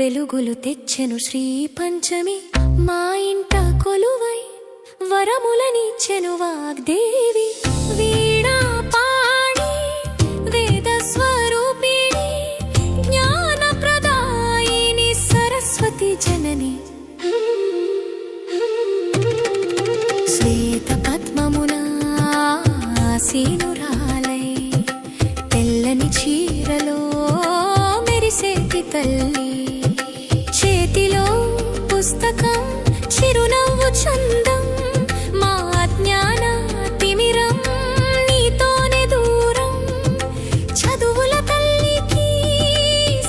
వెలుగులు తెచ్చెను శ్రీ పంచమి మా ఇంట కొలువై వరములనిచ్చెను వాగ్దేవి వీణా పాణి వేద స్వరూపిణి జ్ఞాన ప్రదాయిని సరస్వతి జనని శ్వేత పద్మమున ఆసీనురాలై తెల్లని చీరలో మెరిసేటి తల్లి చేతిలో పుస్తకం చిరునవ్వు చందం మా అజ్ఞాన తిమిరం నీతోనే దూరం చదువుల తల్లికి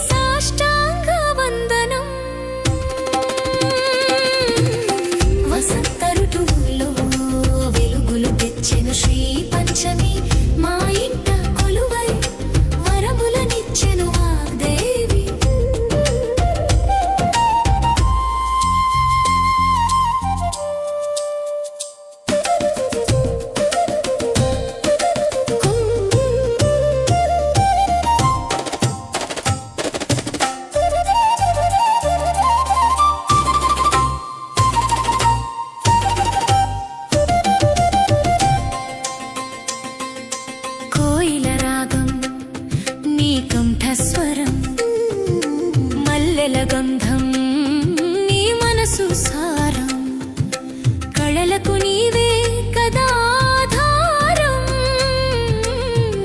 సాష్టాంగ వందనం వసంత ఋతువులో వెలుగులు తెచ్చెను శ్రీ పంచమి మా ఇంట కొలువై వరములనిచ్చెను వాగ్దేవి కోయిల రాగం నీ కంఠస్వరం మల్లెల గంధం నీ మనసు సారం కళలకు నీవే కదా ఆధారం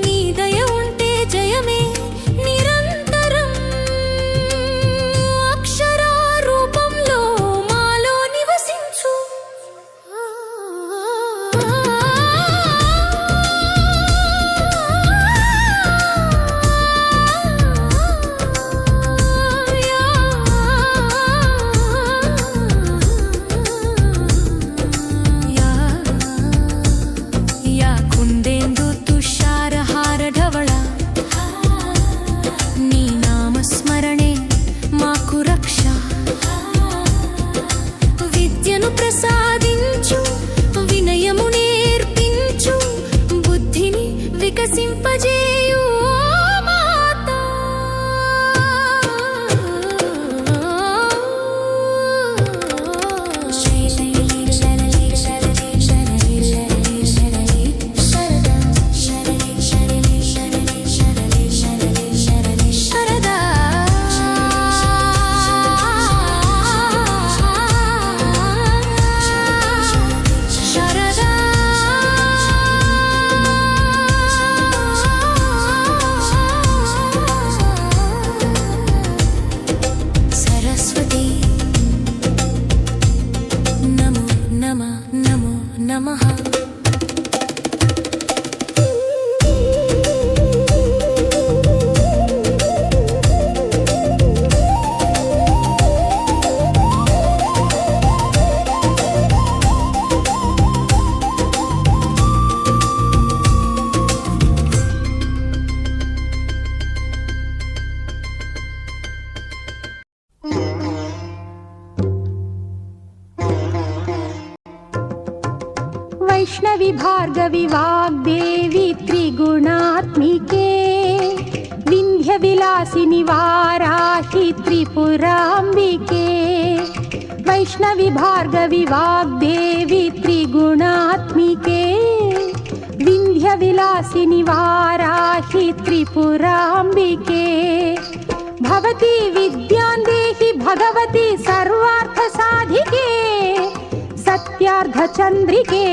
నీ దయ ఉంటే జయమే నిరంతరం అక్షర రూపంలో మాలో నివసించు కుందేందు తుషారహార ఢవళ నీ నామస్మరణే మాకు రక్ష విద్యను ప్రసాదించు వినయము నేర్పించు బుద్ధిని వికసింపజేయు మాతా సరస్వతి నమో నమో నమః वैष्णवी भार्गवी वाग्देवी त्रिगुणात्मिके विंध्य विलासिनि वाराहि त्रिपुराम्बिके वैष्णवी भार्गवी वाग्देवी त्रिगुणात्मिके विंध्य विलासिनि वाराहि त्रिपुराम्बिके भवती विद्यां देहि भगवती सर्वार्थ साधिके सत्यार्धचन्द्रिके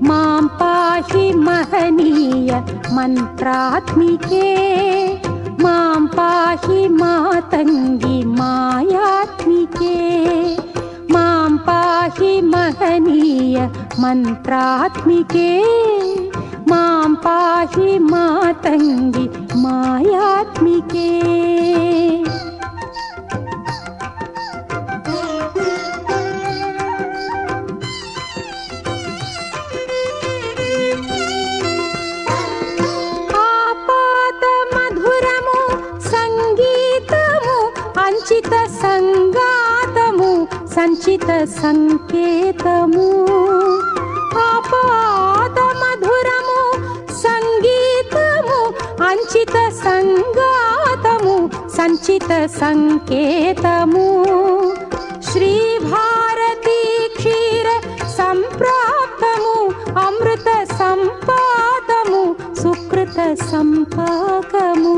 मां पाहि महनीय मन्त्रात्मिके मां पाहि मातङ्गी मायात्मिके मां पाहि महनीय मन्त्रात्मिके मां पाहि मातङ्गी मायात्मिके సంచిత సంగాతము సంచిత సంకేతము ఆపాత మధురము సంగీతము అంచిత సంగాతము సంచిత సంకేతము శ్రీభారతీ క్షీర సంప్రాప్తము అమృత సంపాదము సుకృత సంపాకము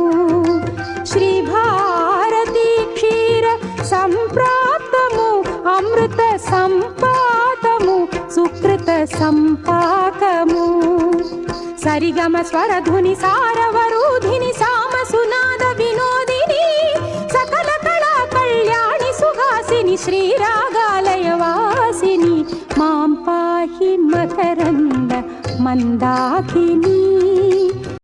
శ్రీభారతీ క్షీర సంప్రాప్తము అమృత సంపాదము సుకృత సంపాకము సరిగమ స్వరధుని సారవరూధిని సామసునాద వినోదిని సకల కళా కళ్యాణి సుహాసిని శ్రీరాగాలయ వాసిని మాం పాహి మకరంద మందాకిని